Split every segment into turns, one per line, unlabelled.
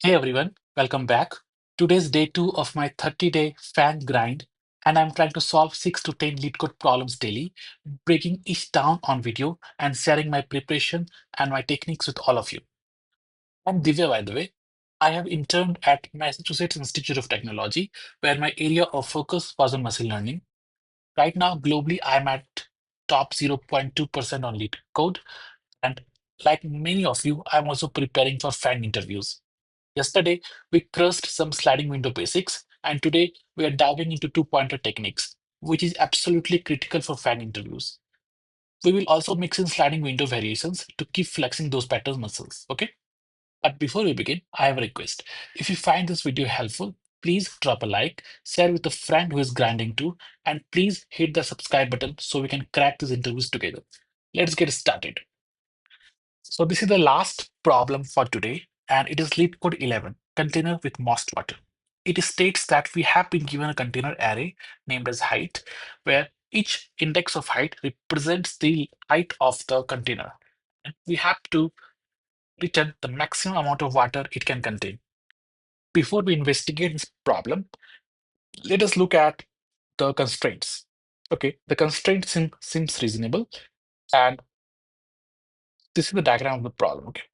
Hey everyone, welcome back. Today's day two of my 30-day FAANG grind, and I'm trying to solve 6 to 10 LeetCode problems daily, breaking each down on video and sharing my preparation and my techniques with all of you. I'm Divya, by the way. I have interned at Massachusetts Institute of Technology, where my area of focus was on machine learning. Right now, globally, I'm at top 0.2% on LeetCode, and like many of you, I'm also preparing for FAANG interviews. Yesterday, we crushed some sliding window basics, and today we are diving into two-pointer techniques, which is absolutely critical for fan interviews. We will also mix in sliding window variations to keep flexing those pattern muscles, okay? But before we begin, I have a request. If you find this video helpful, please drop a like, share with a friend who is grinding too, and please hit the subscribe button so we can crack these interviews together. Let's get started. So this is the last problem for today, and it is LeetCode 11, container with most water. It states that we have been given a container array named as height, where each index of height represents the height of the container. And we have to return the maximum amount of water it can contain. Before we investigate this problem, let us look at the constraints. Okay, the constraint seems reasonable, and this is the diagram of the problem. Okay.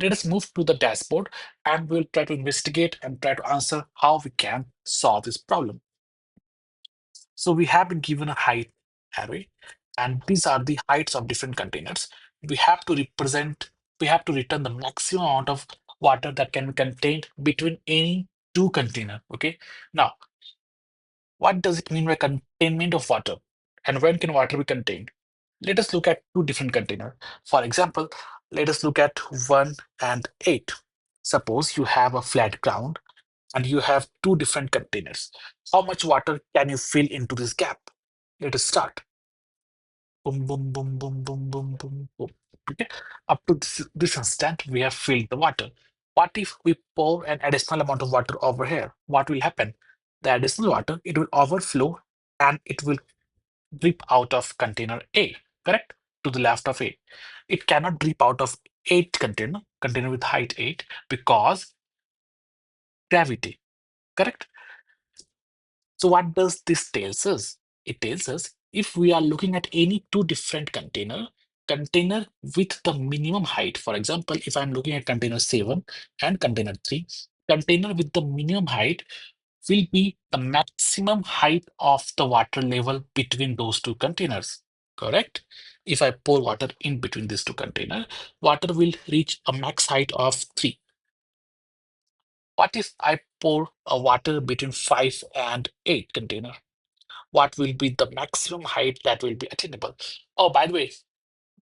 Let us move to the dashboard and we'll try to investigate and try to answer how we can solve this problem. So we have been given a height array, and these are the heights of different containers. We have to return the maximum amount of water that can be contained between any two container. Okay. Now, what does it mean by containment of water? And when can water be contained? Let us look at two different containers. For example, let us look at 1 and 8. Suppose you have a flat ground and you have two different containers. How much water can you fill into this gap? Let us start. Boom, boom, boom, boom, boom, boom, boom, boom. Okay. Up to this instant, we have filled the water. What if we pour an additional amount of water over here? What will happen? The additional water, it will overflow and it will drip out of container A, correct? To the left of A. It cannot drip out of 8 container with height 8 because gravity, correct? So what does this tells us? It tells us if we are looking at any two different container with the minimum height. For example, if I'm looking at container 7 and container 3, container with the minimum height will be the maximum height of the water level between those two containers, correct? If I pour water in between these two containers, water will reach a max height of 3. What if I pour a water between 5 and 8 container? What will be the maximum height that will be attainable? Oh, by the way,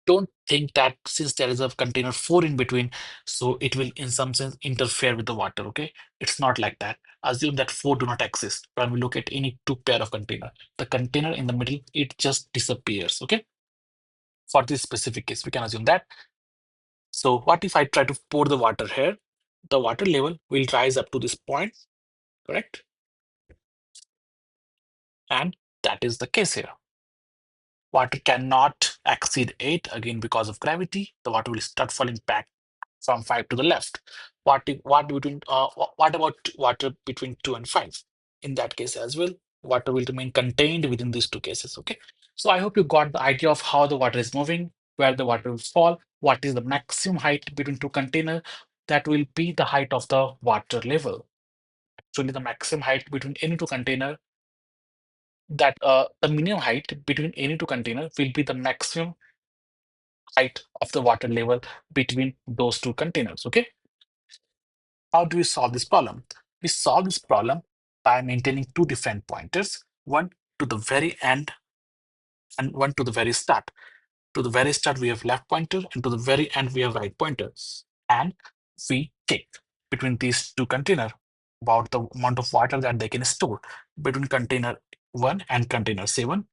don't think that since there is a container 4 in between, so it will in some sense interfere with the water, okay? It's not like that. Assume that 4 do not exist when we look at any two pair of container. The container in the middle, it just disappears, okay? For this specific case, we can assume that. So what if I try to pour the water here? The water level will rise up to this point, correct? And that is the case here. Water cannot exceed 8 again because of gravity. The water will start falling back from 5 to the left. What about water between 2 and 5? In that case as well, water will remain contained within these two cases. Okay. So I hope you got the idea of how the water is moving, where the water will fall, what is the maximum height between two containers. That will be the height of the water level. Actually, the maximum height between any two container that the minimum height between any two container will be the maximum height of the water level between those two containers. Okay. How do we solve this problem? We solve this problem by maintaining two different pointers, one to the very end and one to the very start. To the very start, we have left pointer, and to the very end, we have right pointer. And we check between these two containers about the amount of water that they can store between container 1 and container 7.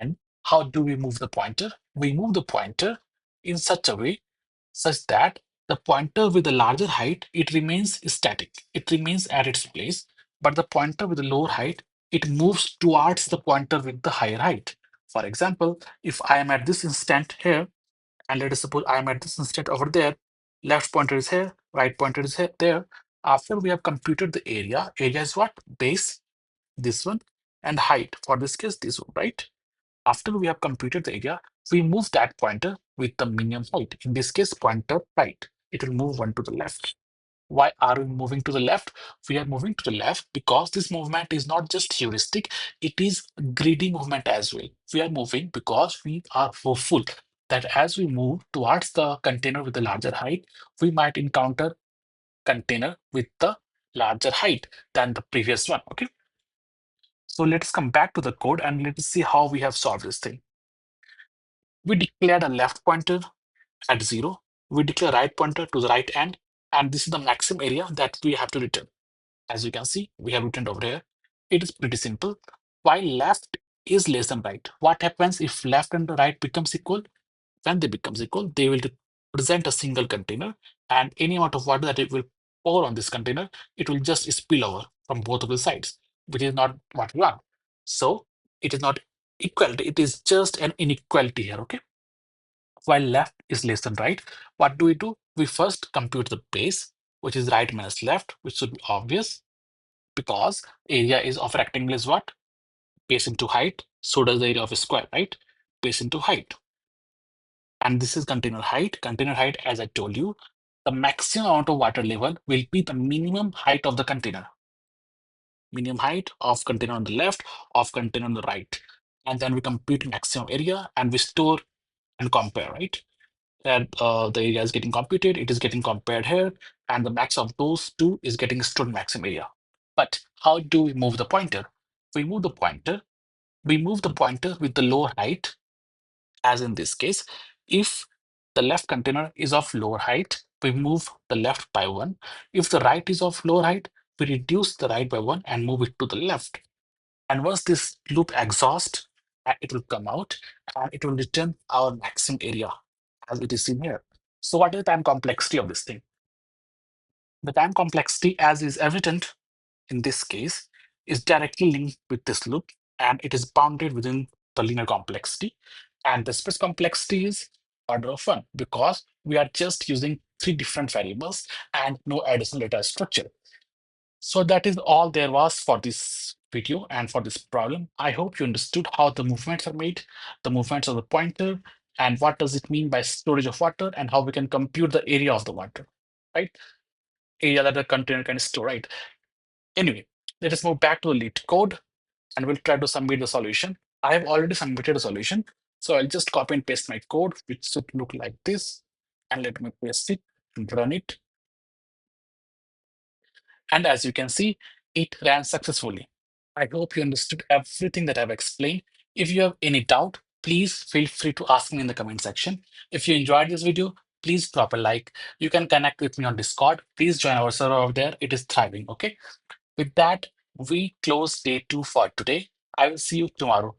And how do we move the pointer? We move the pointer in such a way such that the pointer with the larger height, it remains static. It remains at its place, but the pointer with the lower height, it moves towards the pointer with the higher height. For example, if I am at this instant here, and let us suppose I am at this instant over there, left pointer is here, right pointer is here, there. After we have computed the area is what? Base, this one, and height. For this case, this one, right? After we have computed the area, we move that pointer with the minimum height. In this case, pointer right. It will move one to the left. Why are we moving to the left? We are moving to the left because this movement is not just heuristic, it is greedy movement as well. We are moving because we are hopeful that as we move towards the container with the larger height, we might encounter container with the larger height than the previous one. Okay. So let's come back to the code and let's see how we have solved this thing. We declared a left pointer at 0. We declare right pointer to the right end, and this is the maximum area that we have to return. As you can see, we have written over here. It is pretty simple. While left is less than right, what happens if left and the right becomes equal? When they becomes equal, they will represent a single container, and any amount of water that it will pour on this container, it will just spill over from both of the sides, which is not what we want. So it is not equality, it is just an inequality here, okay? While left is less than right, what do? We first compute the base, which is right minus left, which should be obvious because area is of rectangle is what? Base into height. So does the area of a square, right? Base into height. And this is container height. Container height, as I told you, the maximum amount of water level will be the minimum height of the container. Minimum height of container on the left, of container on the right. And then we compute maximum area and we store and compare, right? And the area is getting computed, it is getting compared here, and the max of those two is getting stored in maximum area. But how do we move the pointer? We move the pointer with the lower height, as in this case. If the left container is of lower height, we move the left by 1. If the right is of lower height, we reduce the right by 1 and move it to the left. And once this loop exhausts, it will come out and it will return our maximum area as it is seen here. So what is the time complexity of this thing? The time complexity, as is evident in this case, is directly linked with this loop, and it is bounded within the linear complexity. And the space complexity is order of 1 because we are just using 3 different variables and no additional data structure. So that is all there was for this video and for this problem. I hope you understood how the movements are made, the movements of the pointer, and what does it mean by storage of water and how we can compute the area of the water, right? Area that the container can store, right? Anyway, let us move back to the lead code and we'll try to submit the solution. I have already submitted a solution. So I'll just copy and paste my code, which should look like this. And let me paste it and run it. And as you can see, it ran successfully. I hope you understood everything that I've explained. If you have any doubt, please feel free to ask me in the comment section. If you enjoyed this video, please drop a like. You can connect with me on Discord. Please join our server over there. It is thriving, okay? With that, we close day 2 for today. I will see you tomorrow.